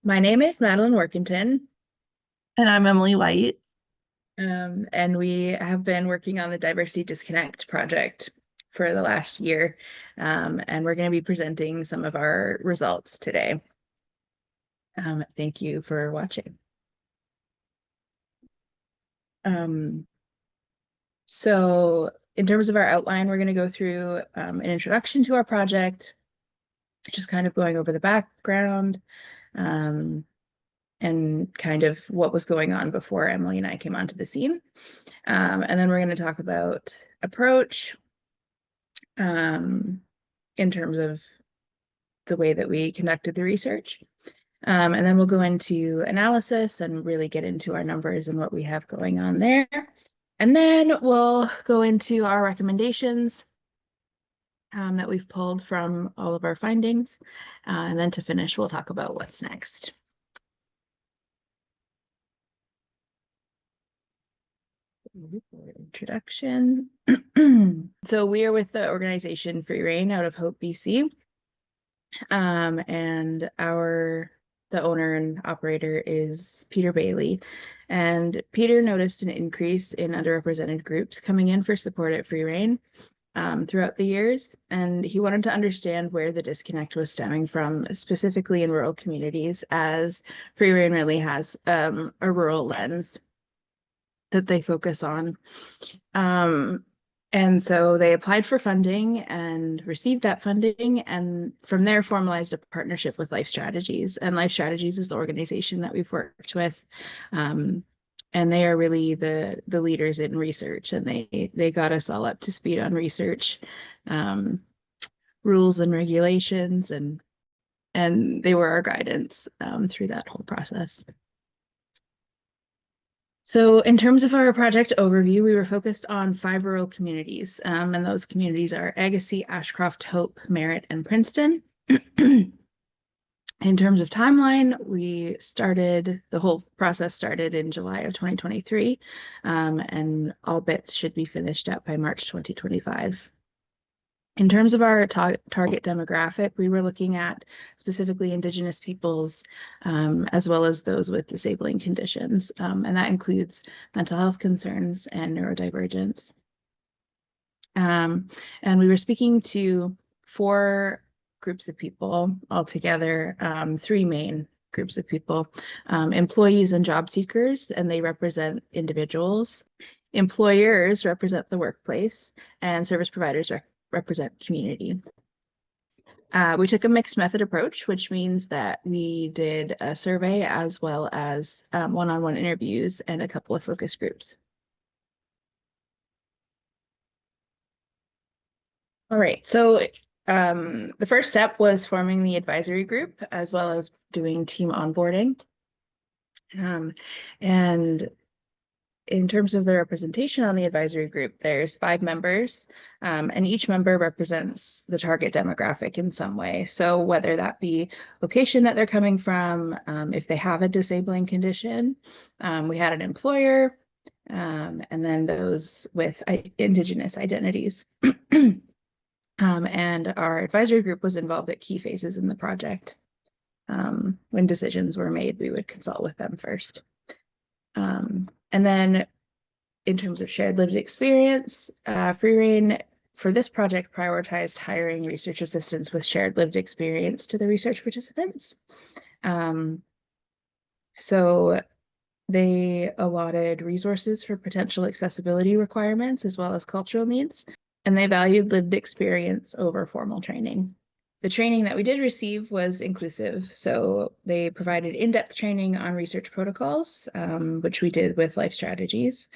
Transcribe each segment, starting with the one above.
My name is Madeline Workington, And I'm Emily White. and we have been working on the Diversity Disconnect project for the last year, and we're going to be presenting some of our results today. Thank you for watching. So in terms of our outline, we're going to go through an introduction to our project, just kind of going over the background, um, and kind of what was going on before Emily and I came onto the scene. And then we're going to talk about approach in terms of the way that we conducted the research. And then we'll go into analysis and really get into our numbers and what we have going on there. And then we'll go into our recommendations that we've pulled from all of our findings. And then to finish, we'll talk about what's next. Introduction. So we are with the organization Rein out of Hope, BC. And the owner and operator is Peter Bailey. And Peter noticed an increase in underrepresented groups coming in for support at Rein throughout the years. And he wanted to understand where the disconnect was stemming from, specifically in rural communities, as Rein really has a rural lens that they focus on. And so they applied for funding and received that funding, and from there formalized a partnership with Life Strategies. And Life Strategies is the organization that we've worked with. And they are really the leaders in research, and they got us all up to speed on research, rules and regulations, and they were our guidance through that whole process. So in terms of our project overview, we were focused on 5 rural communities, and those communities are Agassiz, Ashcroft, Hope, Merritt, and Princeton. In terms of timeline, the whole process started in July of 2023, and all bits should be finished up by March 2025. In terms of our target demographic, we were looking at specifically Indigenous peoples, as well as those with disabling conditions, and that includes mental health concerns and neurodivergence. And we were speaking to 4 groups of people altogether, 3 main groups of people: employees and job seekers, and they represent individuals. Employers represent the workplace, and service providers represent community. We took a mixed method approach, which means that we did a survey as well as one-on-one interviews and a couple of focus groups. All right, so the first step was forming the advisory group as well as doing team onboarding. And in terms of the representation on the advisory group, there's 5 members, and each member represents the target demographic in some way. So whether that be location that they're coming from, if they have a disabling condition, we had an employer, and then those with Indigenous identities. And our advisory group was involved at key phases in the project. When decisions were made, we would consult with them first. And then in terms of shared lived experience, Rein for this project prioritized hiring research assistants with shared lived experience to the research participants. So they allotted resources for potential accessibility requirements as well as cultural needs, and they valued lived experience over formal training. The training that we did receive was inclusive, so they provided in-depth training on research protocols, which we did with Life Strategies,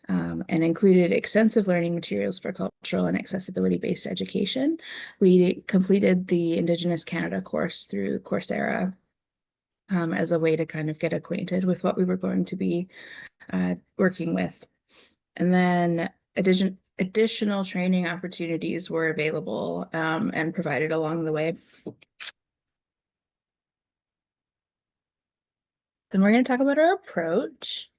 and included extensive learning materials for cultural and accessibility-based education. We completed the Indigenous Canada course through Coursera as a way to kind of get acquainted with what we were going to be working with. And then additional training opportunities were available and provided along the way. Then we're going to talk about our approach.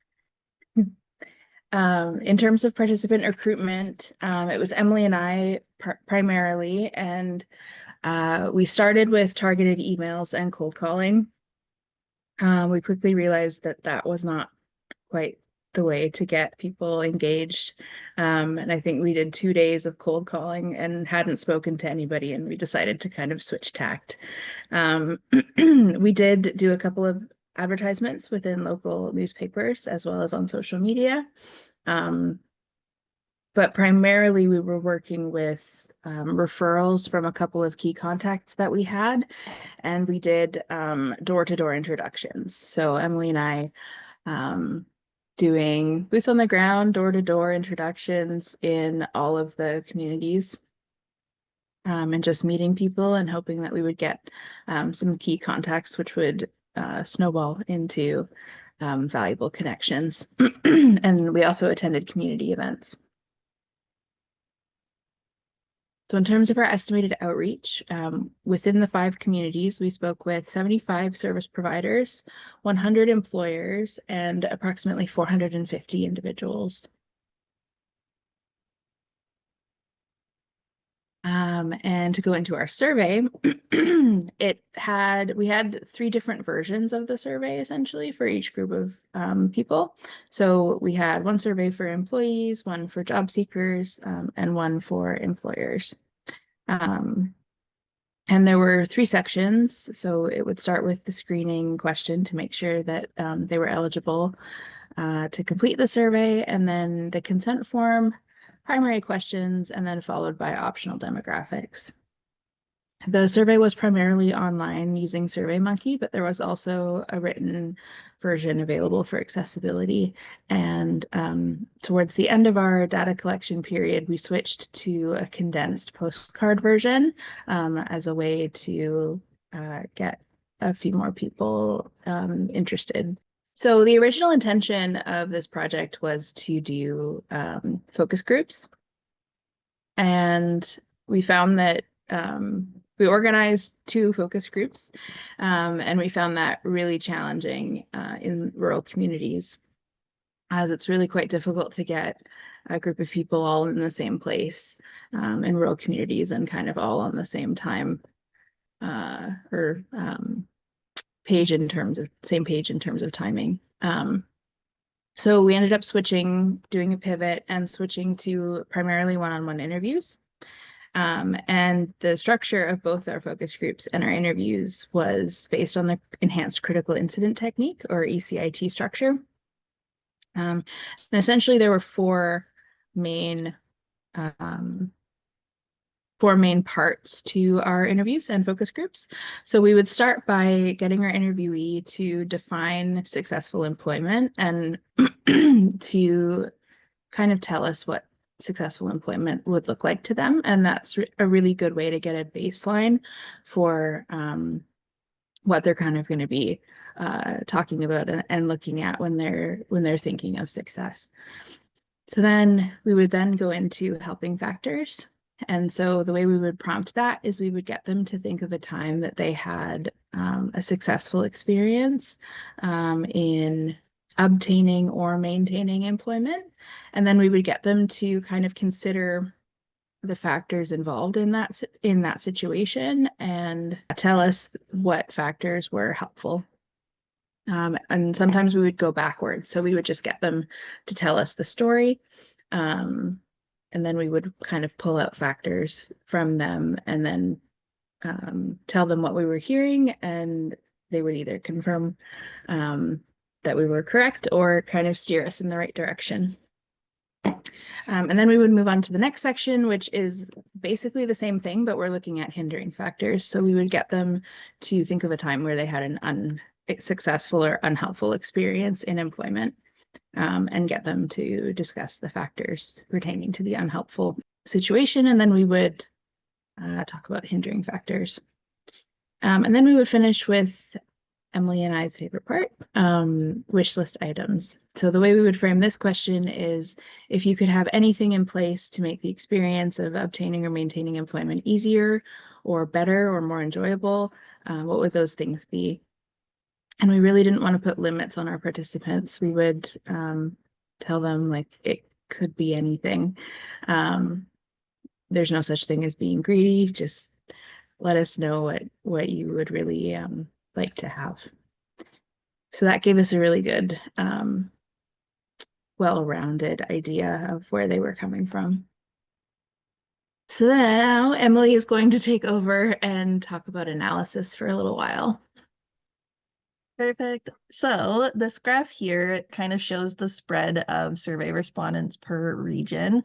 In terms of participant recruitment, it was Emily and I primarily, and we started with targeted emails and cold calling. We quickly realized that that was not quite the way to get people engaged. And I think we did 2 days of cold calling and hadn't spoken to anybody, and we decided to kind of switch tact. We did do a couple of advertisements within local newspapers as well as on social media. But primarily we were working with referrals from a couple of key contacts that we had, and we did door-to-door introductions. So Emily and I doing boots on the ground, door-to-door introductions in all of the communities, and just meeting people and hoping that we would get some key contacts, which would snowball into valuable connections. And we also attended community events. So in terms of our estimated outreach, within the 5 communities, we spoke with 75 service providers, 100 employers, and approximately 450 individuals. And to go into our survey, we had 3 different versions of the survey essentially for each group of people. So we had one survey for employees, one for job seekers, and one for employers. And there were 3 sections. So it would start with the screening question to make sure that they were eligible to complete the survey, and then the consent form, primary questions, and then followed by optional demographics. The survey was primarily online using SurveyMonkey, but there was also a written version available for accessibility. And towards the end of our data collection period, we switched to a condensed postcard version as a way to get a few more people interested. So the original intention of this project was to do focus groups. And we found that we organized 2 focus groups, and we found that really challenging in rural communities, as it's really quite difficult to get a group of people all in the same place in rural communities and kind of all on the same time or page in terms of same page in terms of timing. So we ended up doing a pivot and switching to primarily one-on-one interviews. And the structure of both our focus groups and our interviews was based on the Enhanced Critical Incident Technique, or ECIT structure. And essentially there were 4 main parts to our interviews and focus groups. So we would start by getting our interviewee to define successful employment and to kind of tell us what successful employment would look like to them. And that's a really good way to get a baseline for what they're kind of going to be talking about and looking at when they're thinking of success. So then we would then go into helping factors. And so the way we would prompt that is we would get them to think of a time that they had a successful experience in obtaining or maintaining employment. And then we would get them to kind of consider the factors involved in that situation and tell us what factors were helpful. And sometimes we would go backwards. So we would just get them to tell us the story. And then we would kind of pull out factors from them and then tell them what we were hearing, and they would either confirm that we were correct or kind of steer us in the right direction. And then we would move on to the next section, which is basically the same thing, but we're looking at hindering factors. So we would get them to think of a time where they had an unsuccessful or unhelpful experience in employment, and get them to discuss the factors pertaining to the unhelpful situation. And then we would talk about hindering factors. And then we would finish with Emily and I's favorite part, wish list items. So the way we would frame this question is, if you could have anything in place to make the experience of obtaining or maintaining employment easier or better or more enjoyable, what would those things be? And we really didn't want to put limits on our participants. We would tell them like it could be anything. There's no such thing as being greedy. Just let us know what you would really like to have. So that gave us a really good, well-rounded idea of where they were coming from. So now Emily is going to take over and talk about analysis for a little while. Perfect. So this graph here kind of shows the spread of survey respondents per region.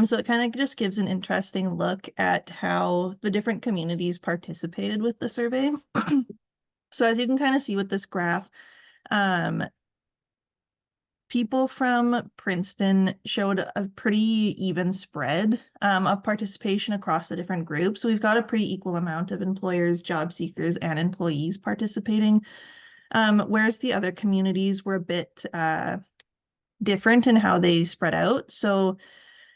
So it kind of just gives an interesting look at how the different communities participated with the survey. So as you can kind of see with this graph, people from Princeton showed a pretty even spread of participation across the different groups. So we've got a pretty equal amount of employers, job seekers, and employees participating. Whereas the other communities were a bit different in how they spread out. So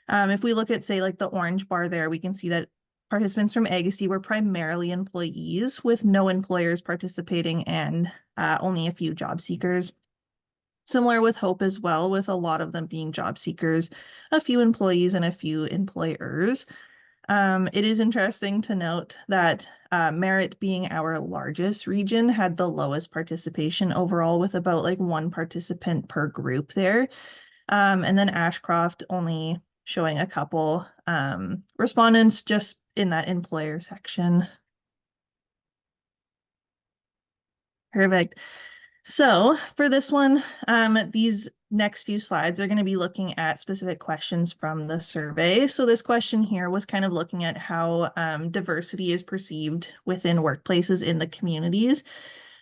if we look at, say, like the orange bar there, we can see that participants from Agassiz were primarily employees with no employers participating and only a few job seekers. Similar with Hope as well, with a lot of them being job seekers, a few employees and a few employers. It is interesting to note that Merritt, being our largest region, had the lowest participation overall, with about like one participant per group there. And then Ashcroft only showing a couple respondents just in that employer section. Perfect. So for this one, these next few slides are going to be looking at specific questions from the survey. So this question here was kind of looking at how diversity is perceived within workplaces in the communities.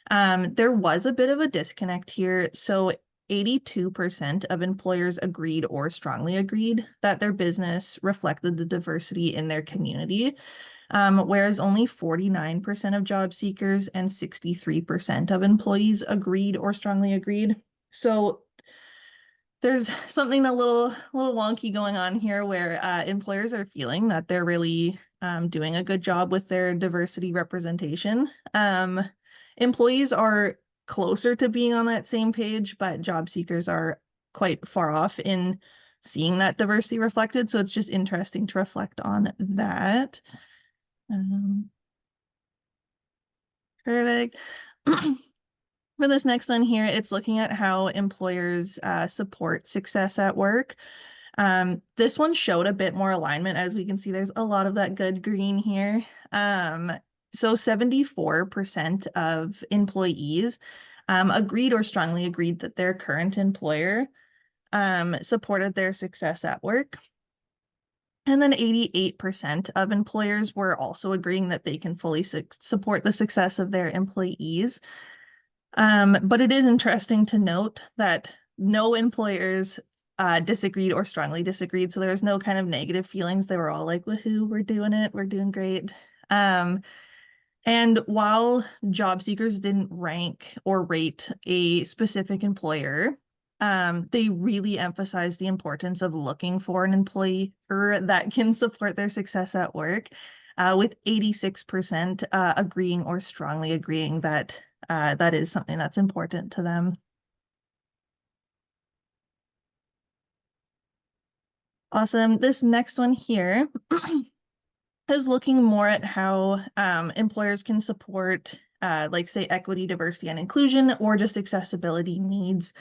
There was a bit of a disconnect here. So 82% of employers agreed or strongly agreed that their business reflected the diversity in their community. Whereas only 49% of job seekers and 63% of employees agreed or strongly agreed. So there's something a little wonky going on here where employers are feeling that they're really doing a good job with their diversity representation. Employees are closer to being on that same page, but job seekers are quite far off in seeing that diversity reflected. So it's just interesting to reflect on that. Perfect. For this next one here, it's looking at how employers support success at work. This one showed a bit more alignment. As we can see, there's a lot of that good green here. So 74% of employees agreed or strongly agreed that their current employer supported their success at work. And then 88% of employers were also agreeing that they can fully support the success of their employees. But it is interesting to note that no employers disagreed or strongly disagreed. So there was no kind of negative feelings. They were all like, woohoo, we're doing it. We're doing great. And while job seekers didn't rank or rate a specific employer, they really emphasized the importance of looking for an employer that can support their success at work, with 86% agreeing or strongly agreeing that that is something that's important to them. Awesome. This next one here is looking more at how employers can support, like say, equity, diversity, and inclusion, or just accessibility needs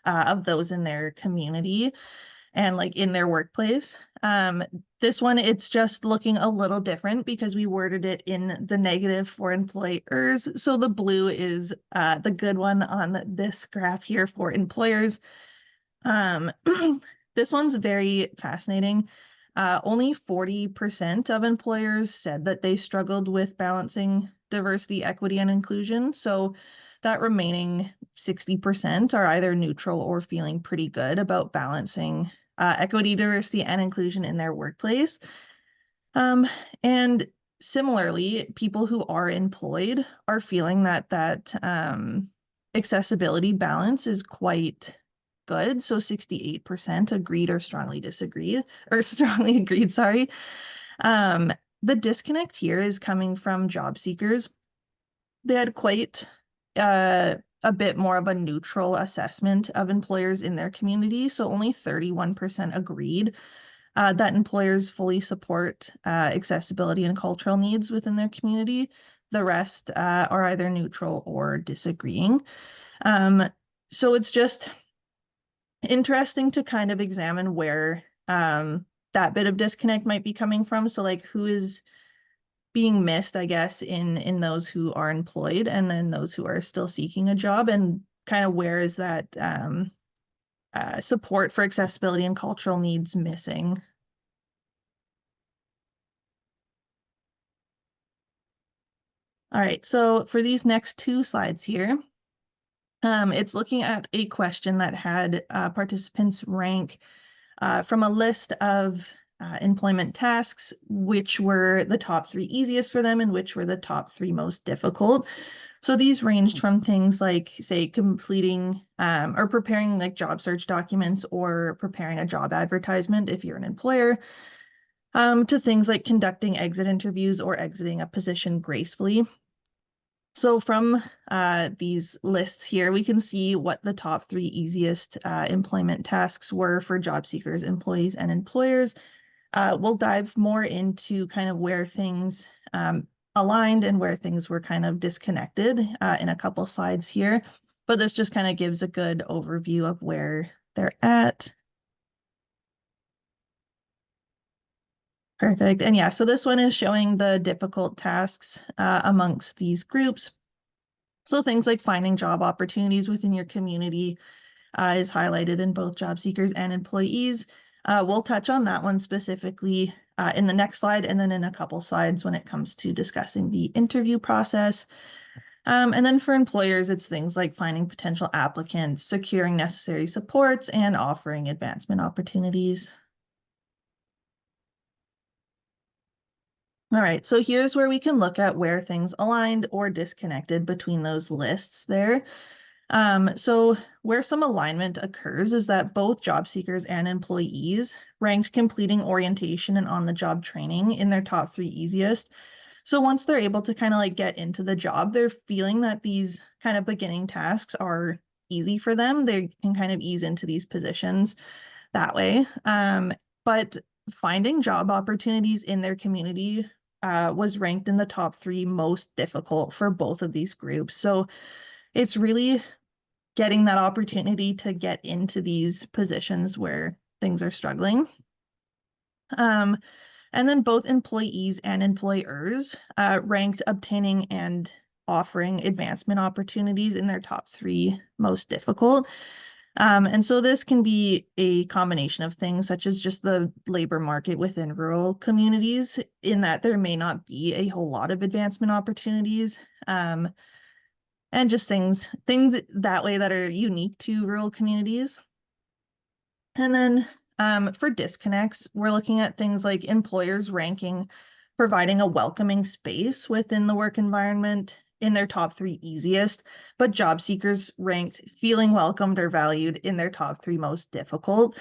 of those in their community and like in their workplace. This one, it's just looking a little different because we worded it in the negative for employers. So the blue is the good one on this graph here for employers. This one's very fascinating. Only 40% of employers said that they struggled with balancing diversity, equity, and inclusion. So that remaining 60% are either neutral or feeling pretty good about balancing equity, diversity, and inclusion in their workplace. And similarly, people who are employed are feeling that accessibility balance is quite good. So 68% agreed or strongly disagreed, or strongly agreed, sorry. The disconnect here is coming from job seekers. They had quite a bit more of a neutral assessment of employers in their community. So only 31% agreed that employers fully support accessibility and cultural needs within their community. The rest are either neutral or disagreeing. So it's just interesting to kind of examine where that bit of disconnect might be coming from. So like who is being missed, I guess, in those who are employed and then those who are still seeking a job, and kind of where is that support for accessibility and cultural needs missing. All right, so for these next two slides here, it's looking at a question that had participants rank from a list of employment tasks, which were the top 3 easiest for them and which were the top 3 most difficult. So these ranged from things like, say, completing or preparing like job search documents or preparing a job advertisement if you're an employer, to things like conducting exit interviews or exiting a position gracefully. So from these lists here, we can see what the top 3 easiest employment tasks were for job seekers, employees, and employers. We'll dive more into kind of where things aligned and where things were kind of disconnected in a couple slides here. But this just kind of gives a good overview of where they're at. Perfect. And yeah, so this one is showing the difficult tasks amongst these groups. So things like finding job opportunities within your community is highlighted in both job seekers and employees. We'll touch on that one specifically in the next slide and then in a couple slides when it comes to discussing the interview process. And then for employers, it's things like finding potential applicants, securing necessary supports, and offering advancement opportunities. All right, so here's where we can look at where things aligned or disconnected between those lists there. So where some alignment occurs is that both job seekers and employees ranked completing orientation and on-the-job training in their top 3 easiest. So once they're able to kind of like get into the job, they're feeling that these kind of beginning tasks are easy for them. They can kind of ease into these positions that way. But finding job opportunities in their community was ranked in the top 3 most difficult for both of these groups. So it's really getting that opportunity to get into these positions where things are struggling. And then both employees and employers ranked obtaining and offering advancement opportunities in their top 3 most difficult. And so this can be a combination of things such as just the labor market within rural communities, in that there may not be a whole lot of advancement opportunities, and just things that way that are unique to rural communities. And then for disconnects, we're looking at things like employers ranking, providing a welcoming space within the work environment in their top 3 easiest, but job seekers ranked feeling welcomed or valued in their top 3 most difficult.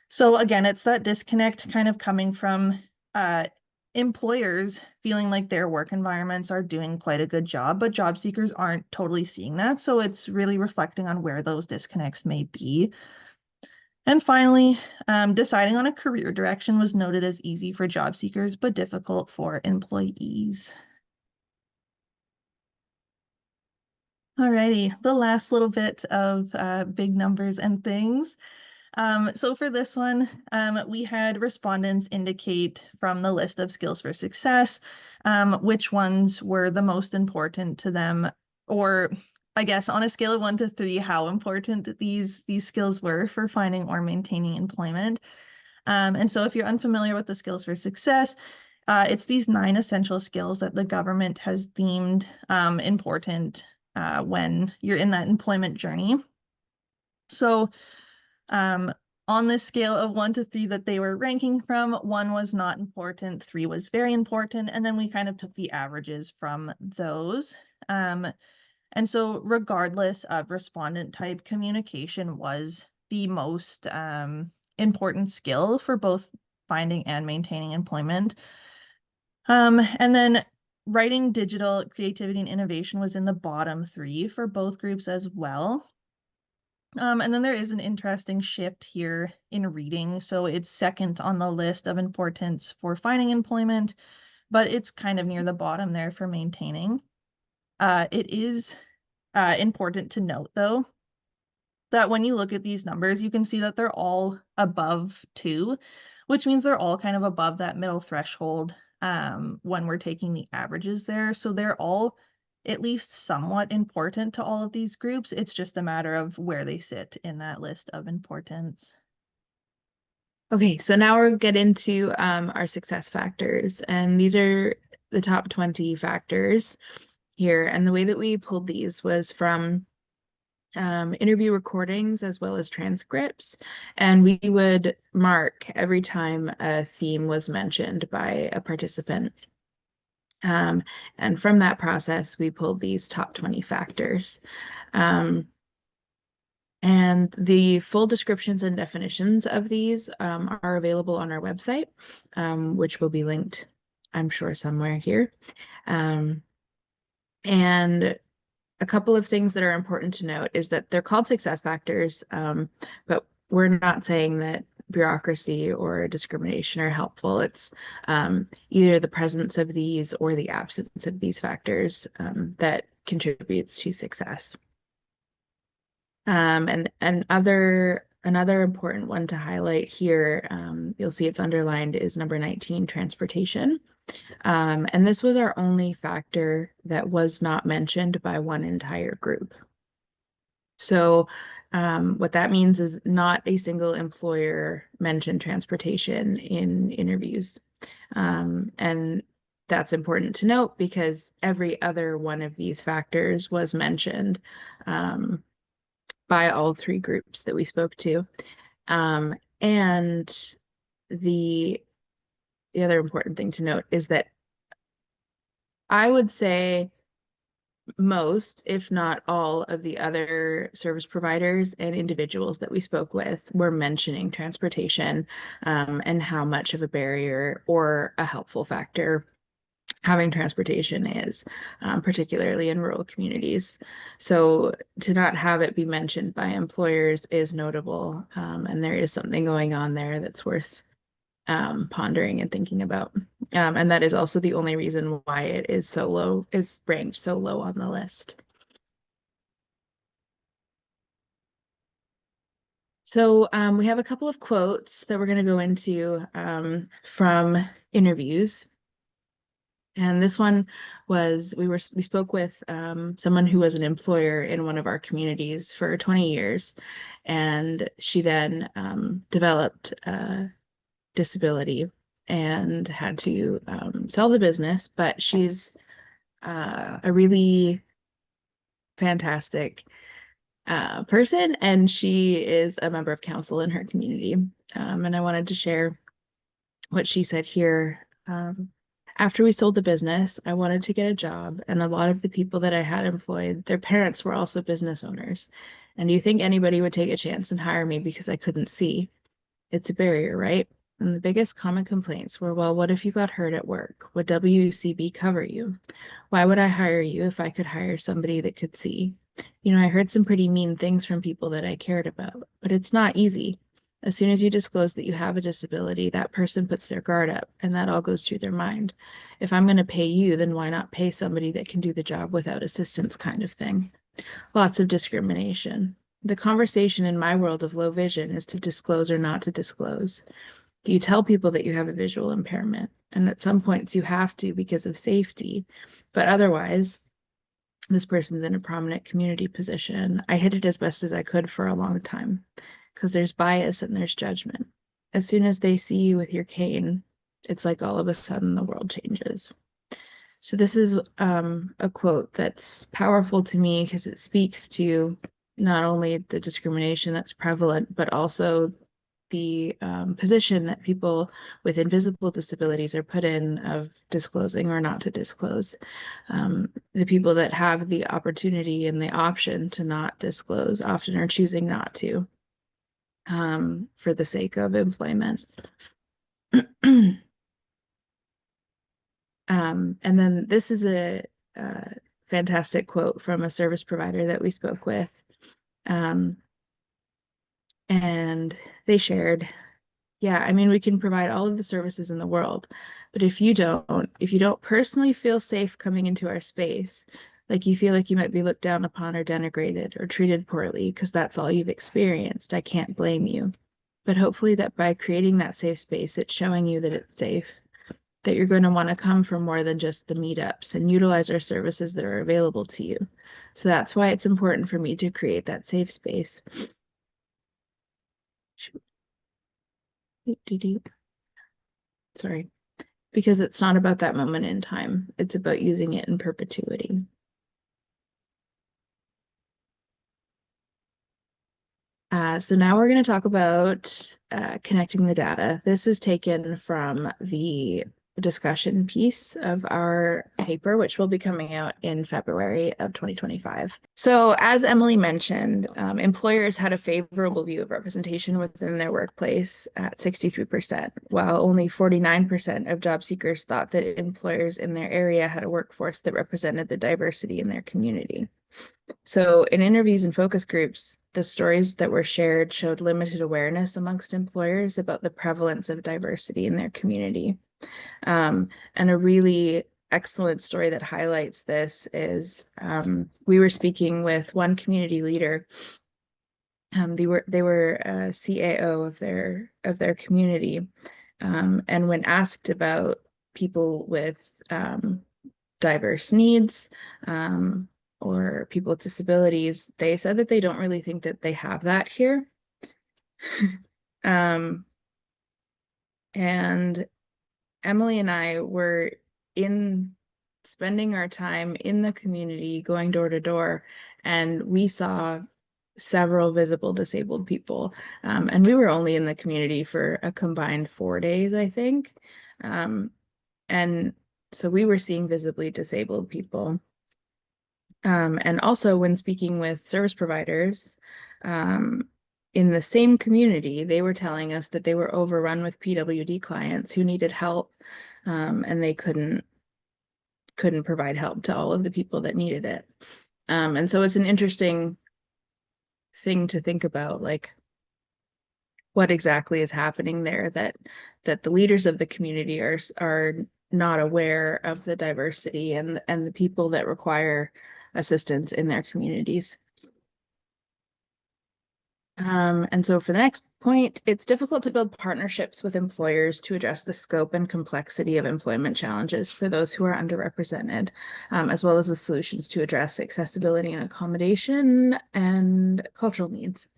So again, it's that disconnect kind of coming from employers feeling like their work environments are doing quite a good job, but job seekers aren't totally seeing that. So it's really reflecting on where those disconnects may be. And finally, deciding on a career direction was noted as easy for job seekers, but difficult for employees. Alrighty, the last little bit of big numbers and things. So for this one, we had respondents indicate from the list of skills for success, which ones were the most important to them, or I guess on a scale of 1 to 3, how important these skills were for finding or maintaining employment. And so if you're unfamiliar with the skills for success, it's these 9 essential skills that the government has deemed important when you're in that employment journey. So on this scale of 1 to 3 that they were ranking from, 1 was not important, 3 was very important, and then we kind of took the averages from those. And so regardless of respondent type, communication was the most important skill for both finding and maintaining employment. And then writing, digital, creativity, and innovation was in the bottom 3 for both groups as well. And then there is an interesting shift here in reading. So it's second on the list of importance for finding employment, but it's kind of near the bottom there for maintaining. It is important to note, though, that when you look at these numbers, you can see that they're all above 2, which means they're all kind of above that middle threshold when we're taking the averages there. So they're all at least somewhat important to all of these groups. It's just a matter of where they sit in that list of importance. Okay, so now we'll get into our success factors, and these are the top 20 factors here. And the way that we pulled these was from interview recordings as well as transcripts, and we would mark every time a theme was mentioned by a participant. And from that process, we pulled these top 20 factors. And the full descriptions and definitions of these are available on our website, which will be linked, I'm sure, somewhere here. And a couple of things that are important to note is that they're called success factors, but we're not saying that bureaucracy or discrimination are helpful. It's either the presence of these or the absence of these factors that contributes to success. And another important one to highlight here, you'll see it's underlined, is number 19, transportation. And this was our only factor that was not mentioned by one entire group. So what that means is not a single employer mentioned transportation in interviews. And that's important to note because every other one of these factors was mentioned by all 3 groups that we spoke to. And the other important thing to note is that I would say most, if not all, of the other service providers and individuals that we spoke with were mentioning transportation and how much of a barrier or a helpful factor having transportation is, particularly in rural communities. So to not have it be mentioned by employers is notable, and there is something going on there that's worth pondering and thinking about. And that is also the only reason why it is so low, is ranked so low on the list. So we have a couple of quotes that we're going to go into from interviews. And this one was, we spoke with someone who was an employer in one of our communities for 20 years. And she then developed a disability and had to sell the business, but she's a really fantastic person, and she is a member of council in her community. And I wanted to share what she said here. After we sold the business, I wanted to get a job, and a lot of the people that I had employed, their parents were also business owners. And do you think anybody would take a chance and hire me because I couldn't see? It's a barrier, right? And the biggest common complaints were, well, what if you got hurt at work? Would WCB cover you? Why would I hire you if I could hire somebody that could see? You know, I heard some pretty mean things from people that I cared about, but it's not easy. As soon as you disclose that you have a disability, that person puts their guard up, and that all goes through their mind. If I'm going to pay you, then why not pay somebody that can do the job without assistance, kind of thing. Lots of discrimination. The conversation in my world of low vision is to disclose or not to disclose. Do you tell people that you have a visual impairment? And at some points you have to because of safety, but otherwise, this person's in a prominent community position. I hid it as best as I could for a long time because there's bias and there's judgment. As soon as they see you with your cane, it's like all of a sudden the world changes. So this is a quote that's powerful to me because it speaks to not only the discrimination that's prevalent, but also the position that people with invisible disabilities are put in of disclosing or not to disclose. The people that have the opportunity and the option to not disclose often are choosing not to for the sake of employment. And then this is a fantastic quote from a service provider that we spoke with. And they shared, yeah, I mean, we can provide all of the services in the world, but if you don't personally feel safe coming into our space, Like you feel like you might be looked down upon or denigrated or treated poorly because that's all you've experienced. I can't blame you. But hopefully that by creating that safe space, it's showing you that it's safe, that you're going to want to come for more than just the meetups and utilize our services that are available to you. So that's why it's important for me to create that safe space. Sorry, because it's not about that moment in time. It's about using it in perpetuity. So now we're going to talk about connecting the data. This is taken from the discussion piece of our paper, which will be coming out in February of 2025. So as Emily mentioned, employers had a favorable view of representation within their workplace at 63%, while only 49% of job seekers thought that employers in their area had a workforce that represented the diversity in their community. So in interviews and focus groups, the stories that were shared showed limited awareness amongst employers about the prevalence of diversity in their community. And a really excellent story that highlights this is we were speaking with one community leader. They were a CAO of their community, and when asked about people with diverse needs, or people with disabilities, they said that they don't really think that they have that here. And Emily and I were spending our time in the community, going door to door, and we saw several visible disabled people. And we were only in the community for a combined 4 days, I think. And so we were seeing visibly disabled people. And also when speaking with service providers in the same community, they were telling us that they were overrun with PWD clients who needed help, and they couldn't provide help to all of the people that needed it. And so it's an interesting thing to think about, like what exactly is happening there, that the leaders of the community are not aware of the diversity and the people that require assistance in their communities. And so for the next point, it's difficult to build partnerships with employers to address the scope and complexity of employment challenges for those who are underrepresented, as well as the solutions to address accessibility and accommodation and cultural needs.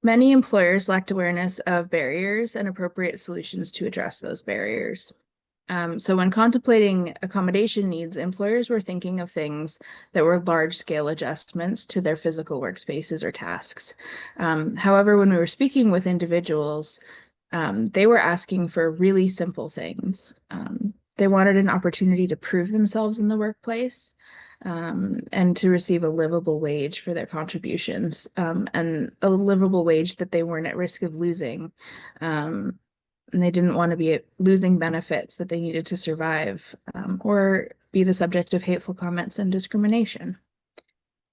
Many employers lacked awareness of barriers and appropriate solutions to address those barriers. So when contemplating accommodation needs, employers were thinking of things that were large-scale adjustments to their physical workspaces or tasks. However, when we were speaking with individuals, they were asking for really simple things. They wanted an opportunity to prove themselves in the workplace, and to receive a livable wage for their contributions, and a livable wage that they weren't at risk of losing. And they didn't want to be losing benefits that they needed to survive, or be the subject of hateful comments and discrimination.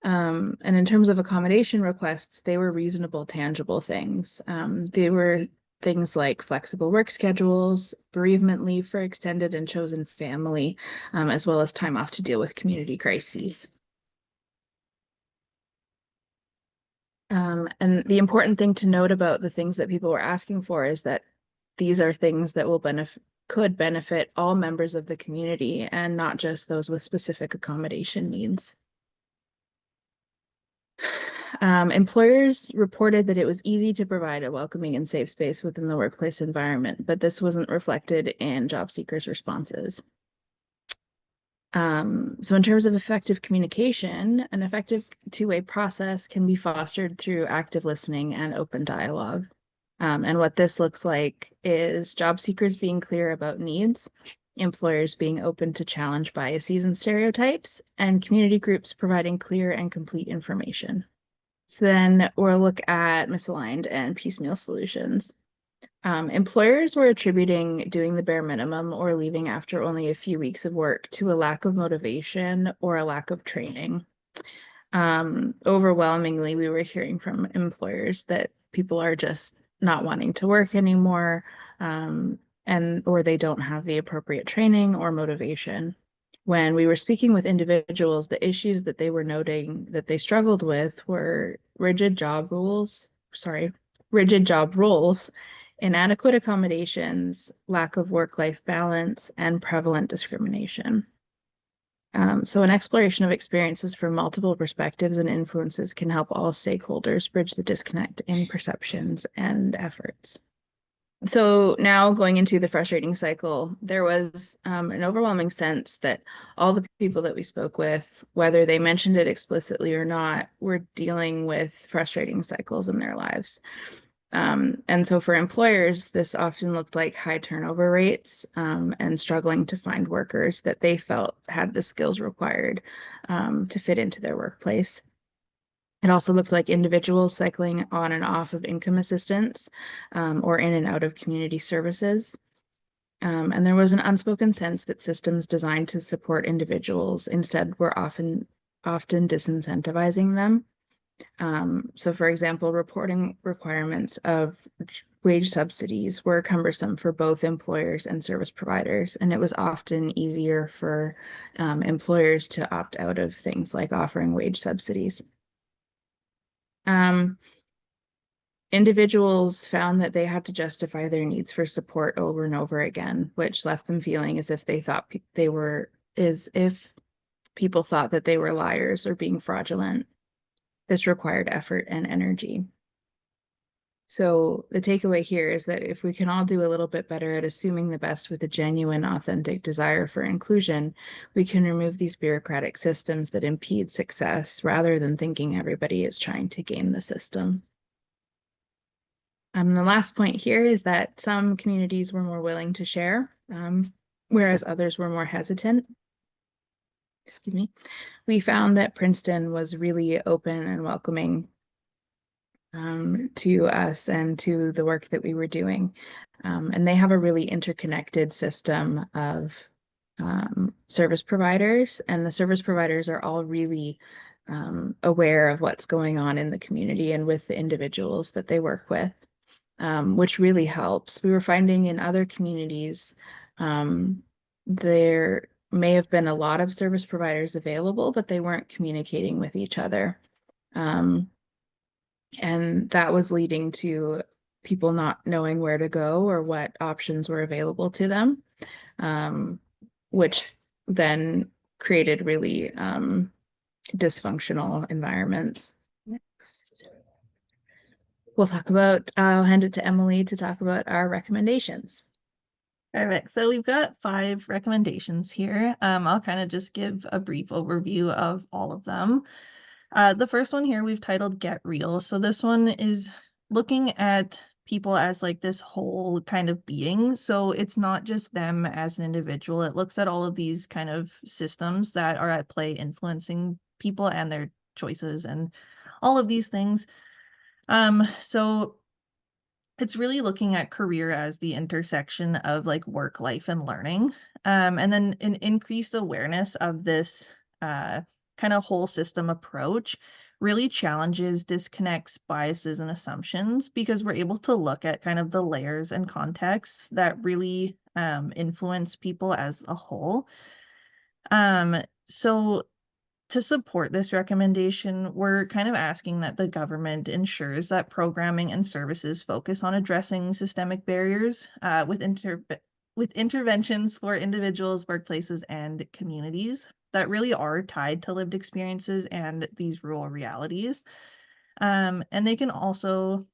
And in terms of accommodation requests, they were reasonable, tangible things. They were things like flexible work schedules, bereavement leave for extended and chosen family, as well as time off to deal with community crises. And the important thing to note about the things that people were asking for is that these are things that could benefit all members of the community and not just those with specific accommodation needs. Employers reported that it was easy to provide a welcoming and safe space within the workplace environment, but this wasn't reflected in job seekers' responses. So in terms of effective communication, an effective two-way process can be fostered through active listening and open dialogue. And what this looks like is job seekers being clear about needs, employers being open to challenge biases and stereotypes, and community groups providing clear and complete information. So then we'll look at misaligned and piecemeal solutions. Employers were attributing doing the bare minimum or leaving after only a few weeks of work to a lack of motivation or a lack of training. Overwhelmingly, we were hearing from employers that people are just not wanting to work anymore, or they don't have the appropriate training or motivation. When we were speaking with individuals, the issues that they were noting that they struggled with were rigid job roles, inadequate accommodations, lack of work-life balance, and prevalent discrimination. So an exploration of experiences from multiple perspectives and influences can help all stakeholders bridge the disconnect in perceptions and efforts. So now going into the frustrating cycle, there was an overwhelming sense that all the people that we spoke with, whether they mentioned it explicitly or not, were dealing with frustrating cycles in their lives. And so for employers, this often looked like high turnover rates and struggling to find workers that they felt had the skills required to fit into their workplace. It also looked like individuals cycling on and off of income assistance or in and out of community services. And there was an unspoken sense that systems designed to support individuals instead were often disincentivizing them. So for example, reporting requirements of wage subsidies were cumbersome for both employers and service providers, and it was often easier for employers to opt out of things like offering wage subsidies. Individuals found that they had to justify their needs for support over and over again, which left them feeling as if people thought that they were liars or being fraudulent. This required effort and energy. So the takeaway here is that if we can all do a little bit better at assuming the best with a genuine, authentic desire for inclusion, we can remove these bureaucratic systems that impede success rather than thinking everybody is trying to game the system. The last point here is that some communities were more willing to share, whereas others were more hesitant. Excuse me. We found that Princeton was really open and welcoming to us and to the work that we were doing. And they have a really interconnected system of service providers, and the service providers are all really aware of what's going on in the community and with the individuals that they work with, which really helps. We were finding in other communities, there may have been a lot of service providers available, but they weren't communicating with each other. And that was leading to people not knowing where to go or what options were available to them, which then created really dysfunctional environments. Next, I'll hand it to Emily to talk about our recommendations. Perfect. So we've got 5 recommendations here. I'll kind of just give a brief overview of all of them. The first one here we've titled Get Real. So this one is looking at people as like this whole kind of being. So it's not just them as an individual. It looks at all of these kind of systems that are at play influencing people and their choices and all of these things. So it's really looking at career as the intersection of like work, life, and learning. And then an increased awareness of this kind of whole system approach really challenges, disconnects biases and assumptions, because we're able to look at kind of the layers and contexts that really influence people as a whole. So to support this recommendation, we're kind of asking that the government ensures that programming and services focus on addressing systemic barriers with interventions for individuals, workplaces, and communities that really are tied to lived experiences and these rural realities. And they can also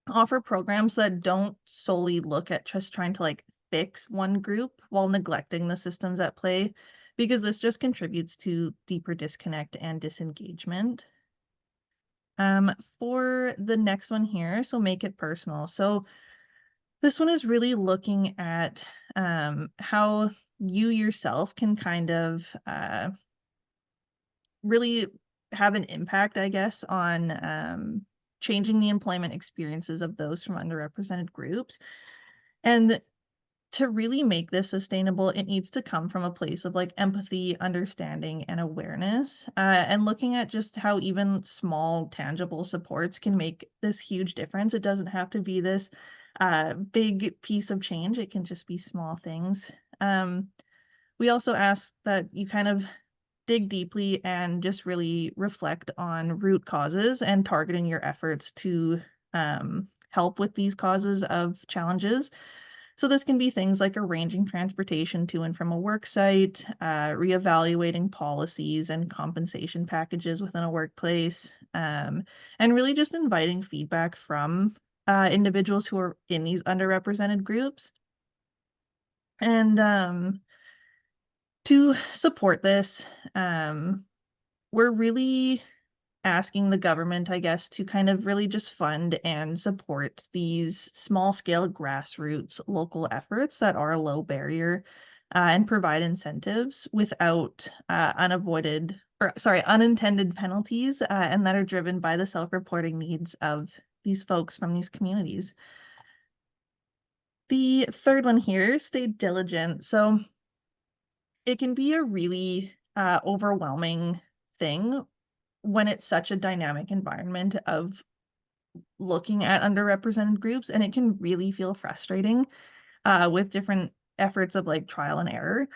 offer programs that don't solely look at just trying to like fix one group while neglecting the systems at play, because this just contributes to deeper disconnect and disengagement. For the next one here, so make it personal. So this one is really looking at how you yourself can kind of really have an impact, I guess, on changing the employment experiences of those from underrepresented groups. And to really make this sustainable, it needs to come from a place of like empathy, understanding, and awareness, and looking at just how even small, tangible supports can make this huge difference. It doesn't have to be this big piece of change. It can just be small things. We also ask that you kind of dig deeply and just really reflect on root causes and targeting your efforts to help with these causes of challenges. So this can be things like arranging transportation to and from a work site, reevaluating policies and compensation packages within a workplace, and really just inviting feedback from individuals who are in these underrepresented groups. And to support this, we're really asking the government, I guess, to kind of really just fund and support these small scale grassroots local efforts that are low barrier and provide incentives without unintended penalties and that are driven by the self-reporting needs of these folks from these communities. The third one here, stay diligent. So it can be a really overwhelming thing when it's such a dynamic environment of looking at underrepresented groups, and it can really feel frustrating with different efforts of like trial and error.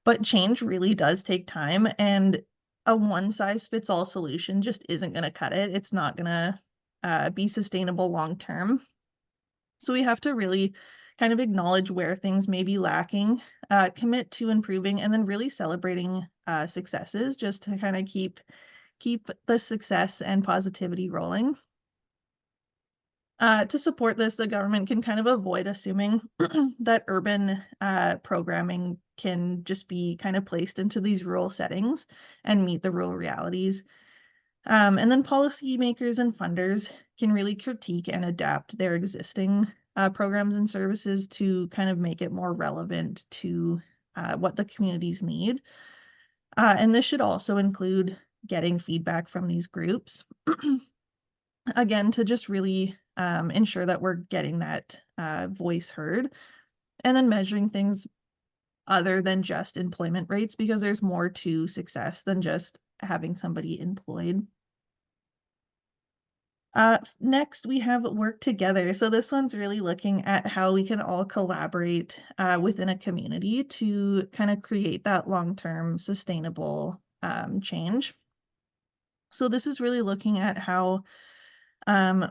But change really does take time, and a one size fits all solution just isn't going to cut it. It's not going to be sustainable long term. So we have to really kind of acknowledge where things may be lacking, commit to improving, and then really celebrating successes just to kind of keep the success and positivity rolling. To support this, the government can kind of avoid assuming that urban programming can just be kind of placed into these rural settings and meet the rural realities. And then policymakers and funders can really critique and adapt their existing programs and services to kind of make it more relevant to what the communities need. And this should also include getting feedback from these groups. Again, to just really ensure that we're getting that voice heard, and then measuring things other than just employment rates, because there's more to success than just having somebody employed. Next, we have work together. So this one's really looking at how we can all collaborate within a community to kind of create that long-term sustainable change. So this is really looking at how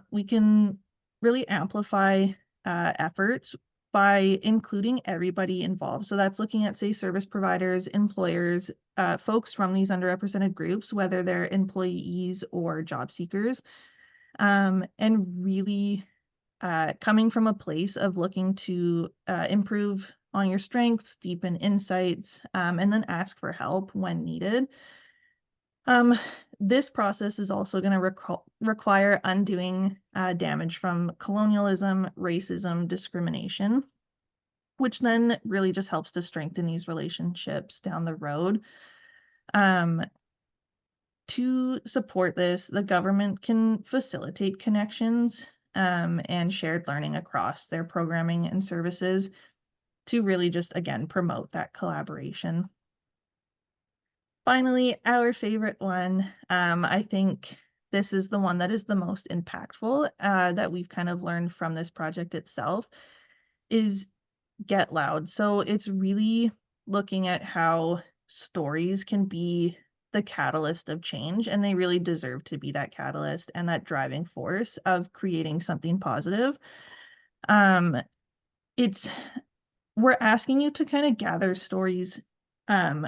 we can really amplify efforts by including everybody involved. So that's looking at, say, service providers, employers, folks from these underrepresented groups, whether they're employees or job seekers, and really coming from a place of looking to improve on your strengths, deepen insights, and then ask for help when needed. This process is also going to require undoing damage from colonialism, racism, discrimination, which then really just helps to strengthen these relationships down the road. To support this, the government can facilitate connections and shared learning across their programming and services to really just, again, promote that collaboration. Finally, our favorite one, I think this is the one that is the most impactful that we've kind of learned from this project itself, is get loud. So it's really looking at how stories can be the catalyst of change, and they really deserve to be that catalyst and that driving force of creating something positive. We're asking you to kind of gather stories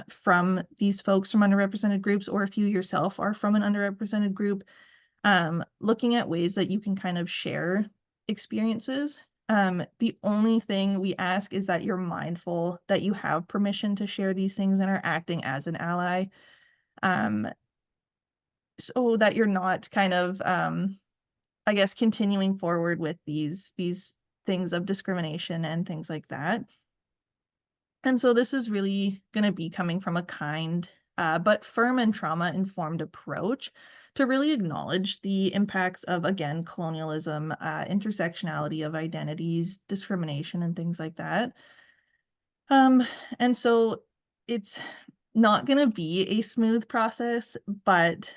from these folks from underrepresented groups, or if you yourself are from an underrepresented group, looking at ways that you can kind of share experiences. The only thing we ask is that you're mindful that you have permission to share these things and are acting as an ally, so that you're not kind of, I guess, continuing forward with these things of discrimination and things like that. And so this is really going to be coming from a kind but firm and trauma-informed approach to really acknowledge the impacts of, again, colonialism, intersectionality of identities, discrimination, and things like that. And so it's not going to be a smooth process, but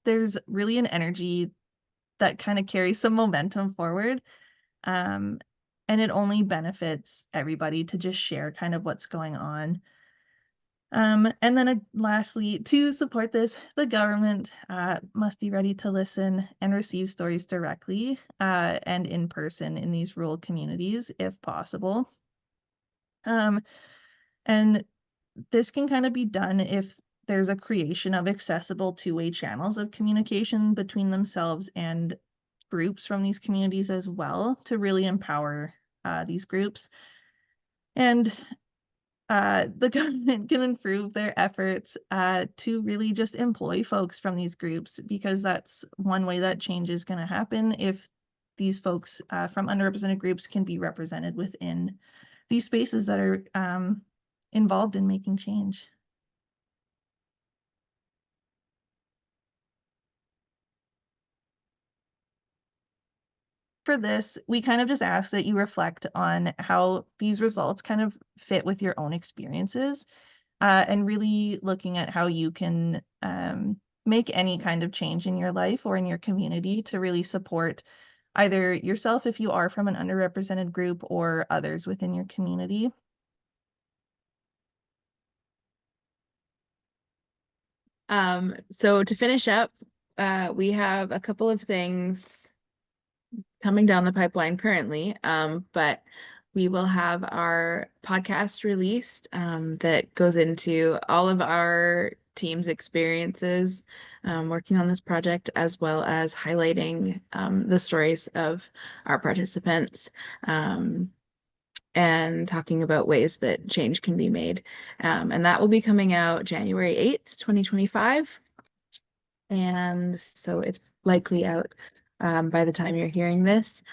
there's really an energy that kind of carries some momentum forward. And it only benefits everybody to just share kind of what's going on. And then lastly, to support this, the government must be ready to listen and receive stories directly and in person in these rural communities if possible. And this can kind of be done if there's a creation of accessible two-way channels of communication between themselves and groups from these communities as well to really empower these groups. And the government can improve their efforts to really just employ folks from these groups, because that's one way that change is going to happen if these folks from underrepresented groups can be represented within these spaces that are involved in making change. For this, we kind of just ask that you reflect on how these results kind of fit with your own experiences, and really looking at how you can make any kind of change in your life or in your community to really support either yourself if you are from an underrepresented group or others within your community. So to finish up, we have a couple of things coming down the pipeline currently, but we will have our podcast released that goes into all of our team's experiences working on this project, as well as highlighting the stories of our participants and talking about ways that change can be made. And that will be coming out January 8th, 2025. And so it's likely out by the time you're hearing this.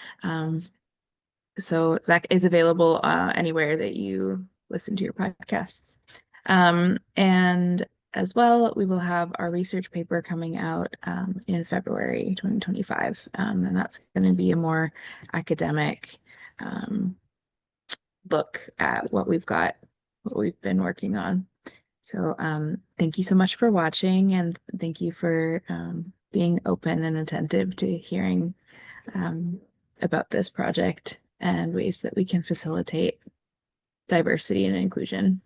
So that is available anywhere that you listen to your podcasts. And as well, we will have our research paper coming out in February 2025. And that's going to be a more academic look at what we've been working on. So thank you so much for watching, and thank you for being open and attentive to hearing about this project and ways that we can facilitate diversity and inclusion.